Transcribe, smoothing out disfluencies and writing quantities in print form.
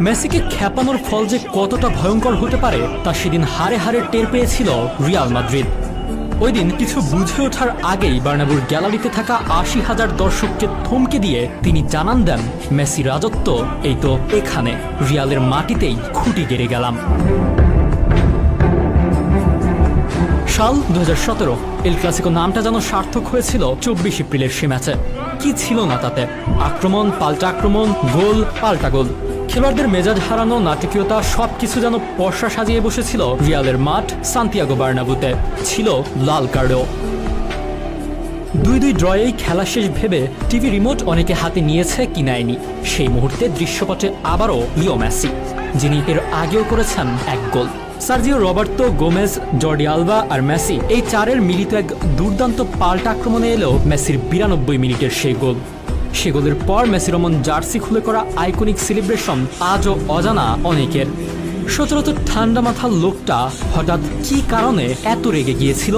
মেসিকে খেপানোর ফল যে কতটা ভয়ঙ্কর হতে পারে তা সেদিন হারে হারে টের পেয়েছিল রিয়াল মাদ্রিদ। ওই দিন কিছু বুঝে ওঠার আগেই বার্নাব্যুর গ্যালারিতে থাকা ৮০,০০০ দর্শককে থমকে দিয়ে তিনি জানান দেন, মেসি রাজত্ব এই তো এখানে, রিয়ালের মাটিতেই খুঁটি গেড়ে গেলাম। সাল ২০১৭ এল ক্লাসিকো নামটা যেন সার্থক হয়েছিল ২৪ এপ্রিলের সে ম্যাচে। কি ছিল না তাতে? আক্রমণ, পাল্টা আক্রমণ, গোল, পাল্টা গোল। খেলোয়াড়দের মেজাজ হারানো নাটকীয়তা সবকিছু যেন পর্ষা সাজিয়ে বসেছিল রিয়ালের মাঠ সান্তিয়াগো বার্নাব্যুতে। ছিল লাল কার্ডও। ২-২ ড্রয়েই খেলা শেষ ভেবে টিভি রিমোট অনেকে হাতে নিয়েছে কি নেয়নি। সেই মুহূর্তে দৃশ্যপটে আবারও লিও মেসি, যিনি এর আগেও করেছেন এক goal. Sergio Roberto, Gomez, Jordi Alba আর মেসি এই চারের মিলিত এক দুর্দান্ত পাল্টা আক্রমণে এলেও মেসির ৯২ মিনিটের সেই গোল। সে গোলের পর মেসি রমন জার্সি খুলে করা আইকনিক সেলিব্রেশন আজও অজানা অনেকের। সচরাচর ঠান্ডা মাথার লোকটা হঠাৎ কী কারণে এত রেগে গিয়েছিল?